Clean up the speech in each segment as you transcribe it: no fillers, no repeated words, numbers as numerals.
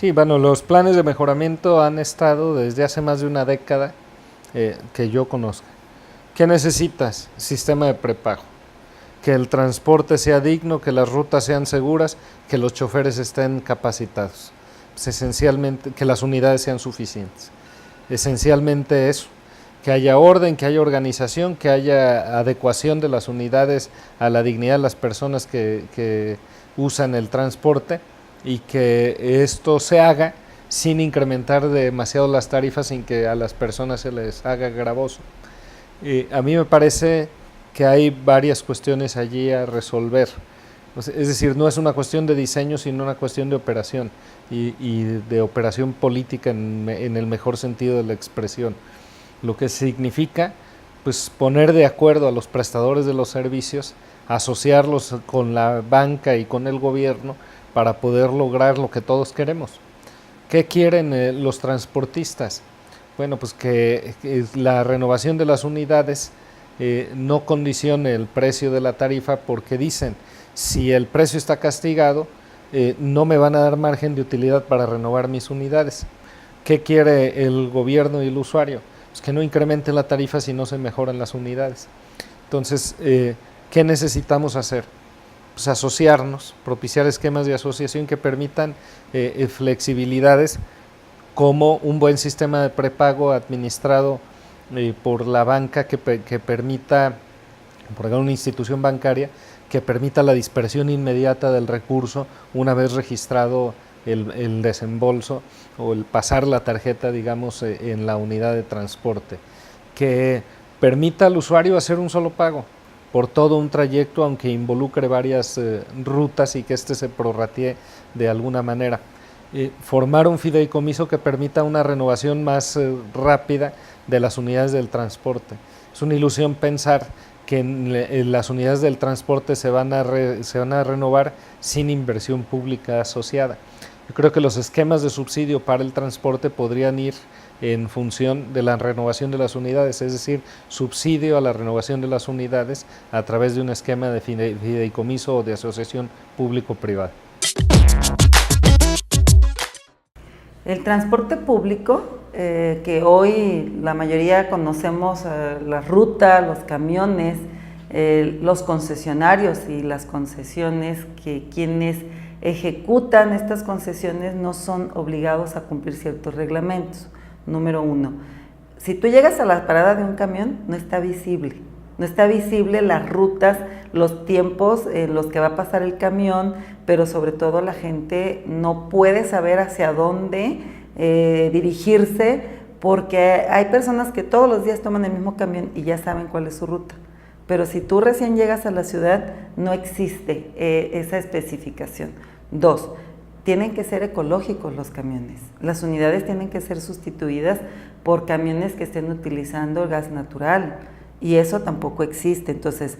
Sí, bueno, los planes de mejoramiento han estado desde hace más de una década que yo conozco. ¿Qué necesitas? Sistema de prepago. Que el transporte sea digno, que las rutas sean seguras, que los choferes estén capacitados. Pues esencialmente, que las unidades sean suficientes. Esencialmente eso. Que haya orden, que haya organización, que haya adecuación de las unidades a la dignidad de las personas que usan el transporte y que esto se haga sin incrementar demasiado las tarifas, sin que a las personas se les haga gravoso. A mí me parece que hay varias cuestiones allí a resolver. Es decir, no es una cuestión de diseño, sino una cuestión de operación y de operación política en el mejor sentido de la expresión. Lo que significa pues poner de acuerdo a los prestadores de los servicios, asociarlos con la banca y con el gobierno para poder lograr lo que todos queremos. ¿Qué quieren los transportistas? Bueno, pues que la renovación de las unidades no condicione el precio de la tarifa, porque dicen, si el precio está castigado, no me van a dar margen de utilidad para renovar mis unidades. ¿Qué quiere el gobierno y el usuario? Pues que no incremente la tarifa si no se mejoran las unidades. Entonces, ¿qué necesitamos hacer? Pues asociarnos, propiciar esquemas de asociación que permitan flexibilidades, como un buen sistema de prepago administrado por la banca que permita, por una institución bancaria, que permita la dispersión inmediata del recurso una vez registrado el desembolso o el pasar la tarjeta, digamos, en la unidad de transporte, que permita al usuario hacer un solo pago por todo un trayecto, aunque involucre varias rutas, y que éste se prorratee de alguna manera. Formar un fideicomiso que permita una renovación más rápida de las unidades del transporte. Es una ilusión pensar que en las unidades del transporte se van a renovar sin inversión pública asociada. Yo creo que los esquemas de subsidio para el transporte podrían ir en función de la renovación de las unidades, es decir, subsidio a la renovación de las unidades a través de un esquema de fideicomiso o de asociación público-privada. El transporte público, que hoy la mayoría conocemos las rutas, los camiones, los concesionarios y las concesiones, que quienes ejecutan estas concesiones no son obligados a cumplir ciertos reglamentos. Número uno, si tú llegas a la parada de un camión, no está visible. No está visible las rutas, los tiempos en los que va a pasar el camión, pero sobre todo la gente no puede saber hacia dónde dirigirse, porque hay personas que todos los días toman el mismo camión y ya saben cuál es su ruta. Pero si tú recién llegas a la ciudad, no existe esa especificación. Dos, tienen que ser ecológicos los camiones. Las unidades tienen que ser sustituidas por camiones que estén utilizando gas natural, y eso tampoco existe. Entonces,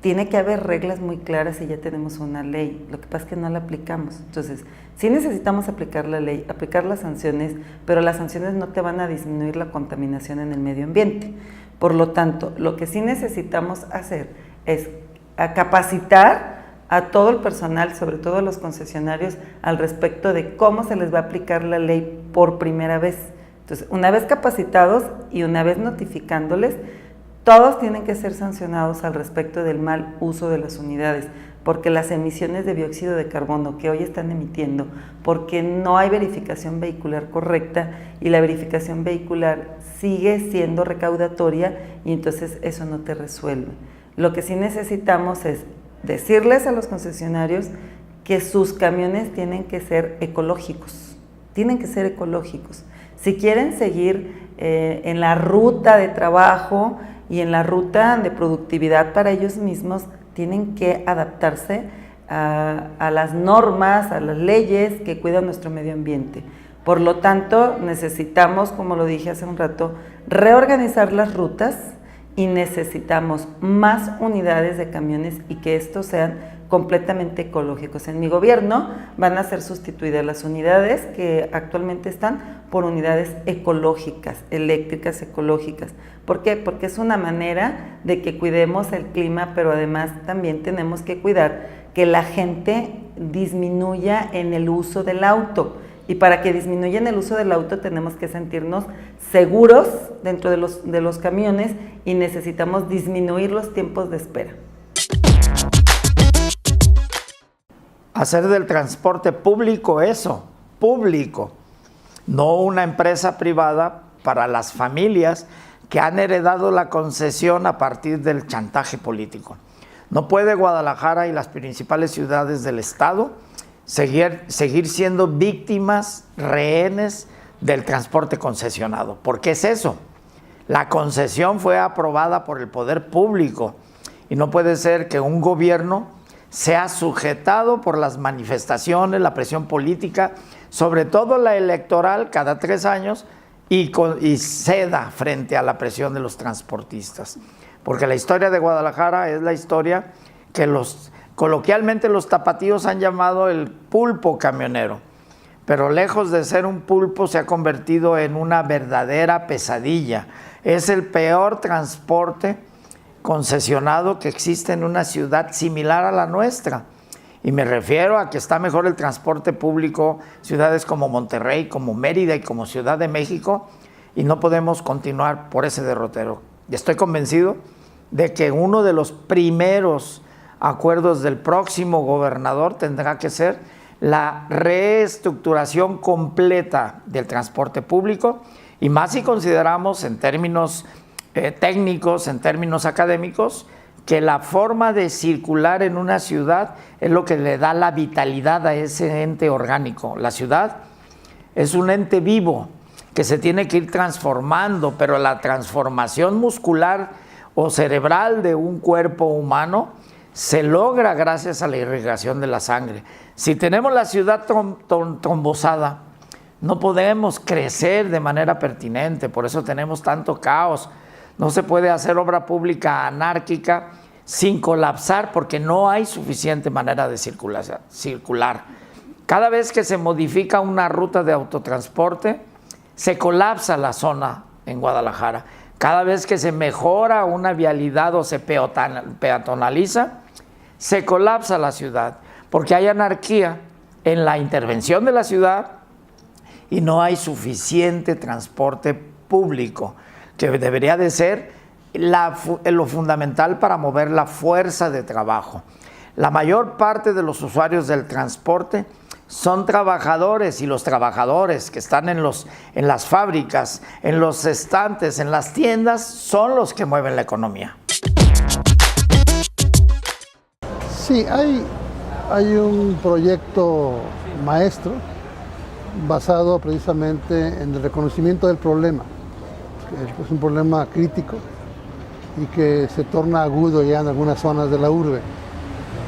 tiene que haber reglas muy claras y ya tenemos una ley. Lo que pasa es que no la aplicamos. Entonces, sí necesitamos aplicar la ley, aplicar las sanciones, pero las sanciones no te van a disminuir la contaminación en el medio ambiente. Por lo tanto, lo que sí necesitamos hacer es capacitar a todo el personal, sobre todo a los concesionarios, al respecto de cómo se les va a aplicar la ley por primera vez. Entonces, una vez capacitados y una vez notificándoles, todos tienen que ser sancionados al respecto del mal uso de las unidades, porque las emisiones de dióxido de carbono que hoy están emitiendo, porque no hay verificación vehicular correcta, y la verificación vehicular sigue siendo recaudatoria, y entonces eso no te resuelve. Lo que sí necesitamos es decirles a los concesionarios que sus camiones tienen que ser ecológicos, tienen que ser ecológicos. Si quieren seguir en la ruta de trabajo y en la ruta de productividad para ellos mismos, tienen que adaptarse a las normas, a las leyes que cuidan nuestro medio ambiente. Por lo tanto, necesitamos, como lo dije hace un rato, reorganizar las rutas, y necesitamos más unidades de camiones y que estos sean completamente ecológicos. En mi gobierno van a ser sustituidas las unidades que actualmente están por unidades ecológicas, eléctricas ecológicas. ¿Por qué? Porque es una manera de que cuidemos el clima, pero además también tenemos que cuidar que la gente disminuya en el uso del auto. Y para que disminuyan el uso del auto tenemos que sentirnos seguros dentro de los camiones y necesitamos disminuir los tiempos de espera. Hacer del transporte público eso, público, no una empresa privada para las familias que han heredado la concesión a partir del chantaje político. No puede Guadalajara y las principales ciudades del estado seguir siendo víctimas, rehenes del transporte concesionado. ¿Por qué es eso? La concesión fue aprobada por el poder público y no puede ser que un gobierno sea sujetado por las manifestaciones, la presión política, sobre todo la electoral cada 3 años, y ceda frente a la presión de los transportistas. Porque la historia de Guadalajara es la historia que coloquialmente los tapatíos han llamado el pulpo camionero, pero lejos de ser un pulpo se ha convertido en una verdadera pesadilla. Es el peor transporte concesionado que existe en una ciudad similar a la nuestra. Y me refiero a que está mejor el transporte público, ciudades como Monterrey, como Mérida y como Ciudad de México, y no podemos continuar por ese derrotero. Y estoy convencido de que uno de los primeros acuerdos del próximo gobernador tendrá que ser la reestructuración completa del transporte público, y más si consideramos en términos técnicos, en términos académicos, que la forma de circular en una ciudad es lo que le da la vitalidad a ese ente orgánico. La ciudad es un ente vivo que se tiene que ir transformando, pero la transformación muscular o cerebral de un cuerpo humano se logra gracias a la irrigación de la sangre. Si tenemos la ciudad trombosada, no podemos crecer de manera pertinente, por eso tenemos tanto caos. No se puede hacer obra pública anárquica sin colapsar porque no hay suficiente manera de circular. Cada vez que se modifica una ruta de autotransporte, se colapsa la zona en Guadalajara. Cada vez que se mejora una vialidad o se peatonaliza, se colapsa la ciudad porque hay anarquía en la intervención de la ciudad y no hay suficiente transporte público, que debería de ser lo fundamental para mover la fuerza de trabajo. La mayor parte de los usuarios del transporte son trabajadores, y los trabajadores que están en las fábricas, en los estantes, en las tiendas, son los que mueven la economía. Sí, hay un proyecto maestro basado precisamente en el reconocimiento del problema. Es un problema crítico y que se torna agudo ya en algunas zonas de la urbe.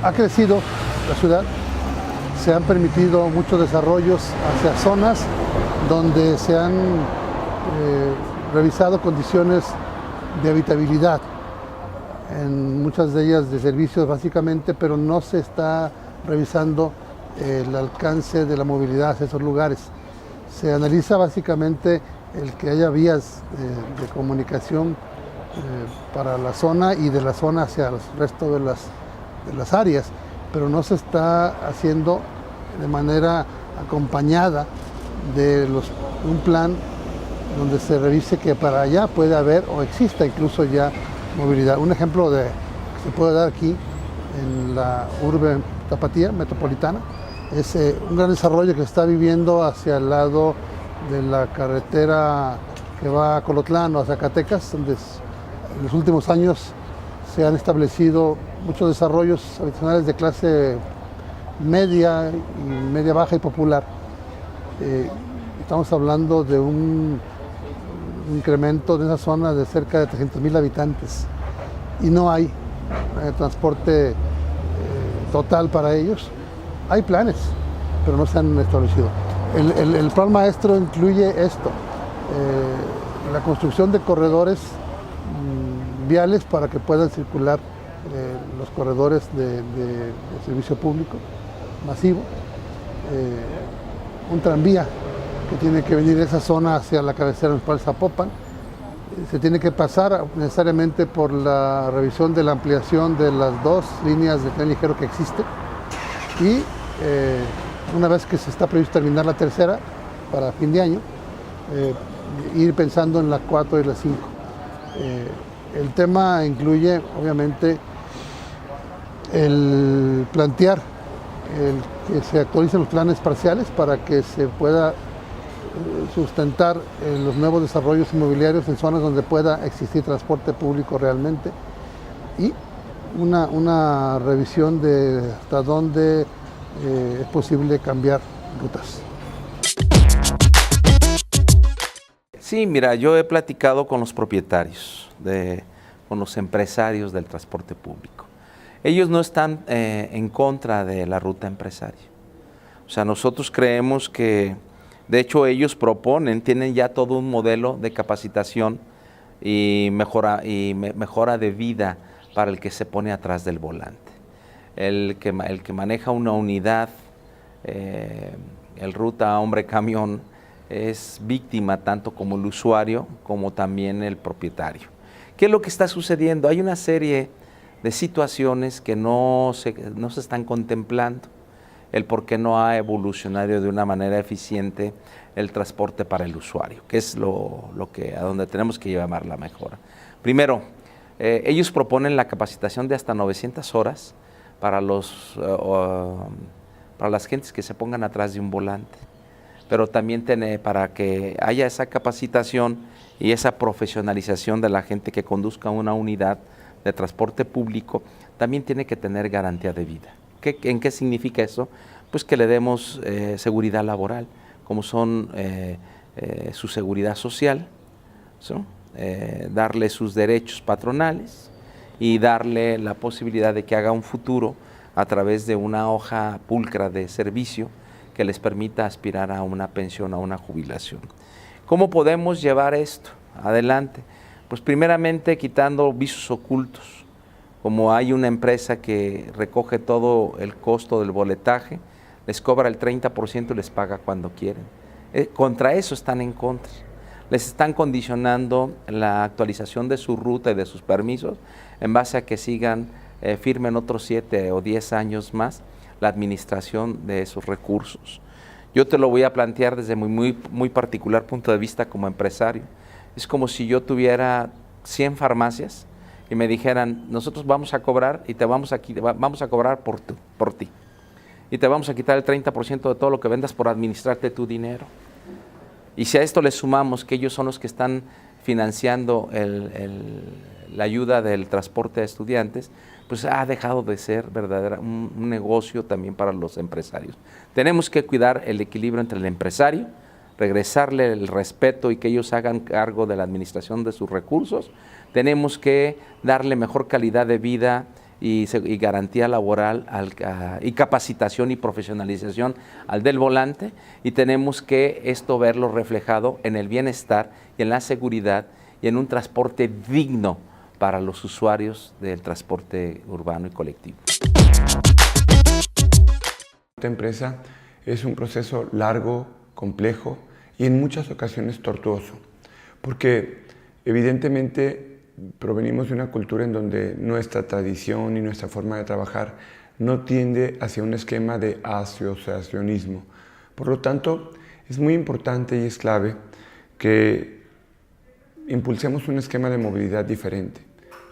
Ha crecido la ciudad, se han permitido muchos desarrollos hacia zonas donde se han revisado condiciones de habitabilidad, en muchas de ellas de servicios básicamente, pero no se está revisando el alcance de la movilidad hacia esos lugares. Se analiza básicamente el que haya vías de comunicación para la zona y de la zona hacia el resto de las áreas, pero no se está haciendo de manera acompañada de un plan donde se revise que para allá puede haber o exista incluso ya movilidad. Un ejemplo que se puede dar aquí en la urbe tapatía metropolitana es un gran desarrollo que se está viviendo hacia el lado de la carretera que va a Colotlán o a Zacatecas, donde en los últimos años se han establecido muchos desarrollos habitacionales de clase media y media baja y popular. Estamos hablando de un incremento de esa zona de cerca de 300,000 habitantes y no hay transporte total para ellos. Hay planes, pero no se han establecido. El plan maestro incluye esto, la construcción de corredores viales para que puedan circular los corredores de servicio público masivo, un tranvía que tiene que venir de esa zona hacia la cabecera municipal Zapopan. Se tiene que pasar necesariamente por la revisión de la ampliación de las 2 líneas de tren ligero que existen y una vez que se está previsto terminar la tercera para fin de año, ir pensando en la 4 y la 5. El tema incluye, obviamente, el plantear que se actualicen los planes parciales para que se pueda sustentar los nuevos desarrollos inmobiliarios en zonas donde pueda existir transporte público realmente, y una revisión de hasta dónde es posible cambiar rutas. Sí, mira, yo he platicado con los propietarios, con los empresarios del transporte público. Ellos no están en contra de la ruta empresaria. O sea, nosotros creemos que, de hecho, ellos proponen, tienen ya todo un modelo de capacitación y mejora de vida para el que se pone atrás del volante. El que maneja una unidad, el ruta hombre-camión, es víctima tanto como el usuario como también el propietario. ¿Qué es lo que está sucediendo? Hay una serie de situaciones que no se están contemplando. El por qué no ha evolucionado de una manera eficiente el transporte para el usuario, que es a donde tenemos que llevar la mejora. Primero, ellos proponen la capacitación de hasta 900 horas para las gentes que se pongan atrás de un volante, pero también para que haya esa capacitación y esa profesionalización de la gente que conduzca una unidad de transporte público, también tiene que tener garantía de vida. ¿En qué significa eso? Pues que le demos seguridad laboral, como son su seguridad social, ¿sí? Darle sus derechos patronales y darle la posibilidad de que haga un futuro a través de una hoja pulcra de servicio que les permita aspirar a una pensión, a una jubilación. ¿Cómo podemos llevar esto adelante? Pues primeramente quitando visos ocultos. Como hay una empresa que recoge todo el costo del boletaje, les cobra el 30% y les paga cuando quieren. Contra eso están en contra. Les están condicionando la actualización de su ruta y de sus permisos en base a que firmen otros 7 o 10 años más la administración de esos recursos. Yo te lo voy a plantear desde muy particular punto de vista como empresario. Es como si yo tuviera 100 farmacias y me dijeran, nosotros vamos a cobrar y vamos a cobrar por ti. Y te vamos a quitar el 30% de todo lo que vendas por administrarte tu dinero. Y si a esto le sumamos que ellos son los que están financiando la ayuda del transporte de estudiantes, pues ha dejado de ser un negocio también para los empresarios. Tenemos que cuidar el equilibrio entre el empresario, regresarle el respeto y que ellos hagan cargo de la administración de sus recursos. Tenemos que darle mejor calidad de vida y garantía laboral y capacitación y profesionalización al del volante, y tenemos que esto verlo reflejado en el bienestar y en la seguridad y en un transporte digno para los usuarios del transporte urbano y colectivo. Esta empresa es un proceso largo, complejo y en muchas ocasiones tortuoso, porque evidentemente provenimos de una cultura en donde nuestra tradición y nuestra forma de trabajar no tiende hacia un esquema de asociacionismo. Por lo tanto, es muy importante y es clave que impulsemos un esquema de movilidad diferente,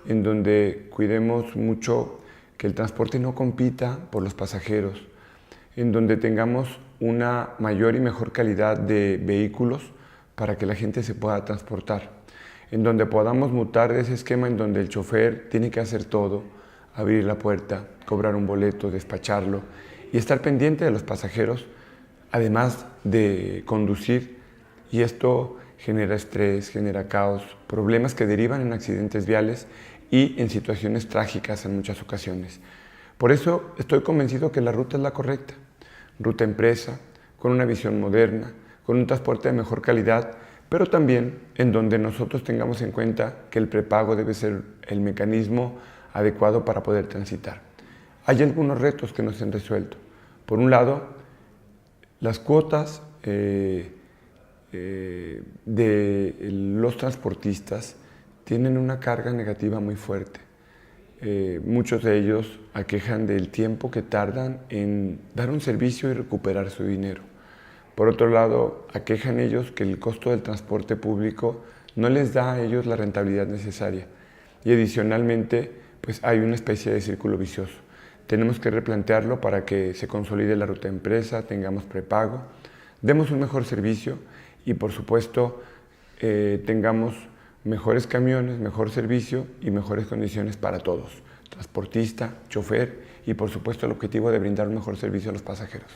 en donde cuidemos mucho que el transporte no compita por los pasajeros, en donde tengamos una mayor y mejor calidad de vehículos para que la gente se pueda transportar, en donde podamos mutar de ese esquema en donde el chofer tiene que hacer todo, abrir la puerta, cobrar un boleto, despacharlo y estar pendiente de los pasajeros, además de conducir, y esto genera estrés, genera caos, problemas que derivan en accidentes viales y en situaciones trágicas en muchas ocasiones. Por eso estoy convencido que la ruta es la correcta, ruta empresa, con una visión moderna, con un transporte de mejor calidad, pero también en donde nosotros tengamos en cuenta que el prepago debe ser el mecanismo adecuado para poder transitar. Hay algunos retos que no se han resuelto. Por un lado, las cuotas de los transportistas tienen una carga negativa muy fuerte. muchos de ellos aquejan del tiempo que tardan en dar un servicio y recuperar su dinero. Por otro lado, aquejan ellos que el costo del transporte público no les da a ellos la rentabilidad necesaria. Y adicionalmente, pues hay una especie de círculo vicioso. Tenemos que replantearlo para que se consolide la ruta empresa, tengamos prepago, demos un mejor servicio y por supuesto tengamos mejores camiones, mejor servicio y mejores condiciones para todos, transportista, chofer y por supuesto el objetivo de brindar un mejor servicio a los pasajeros.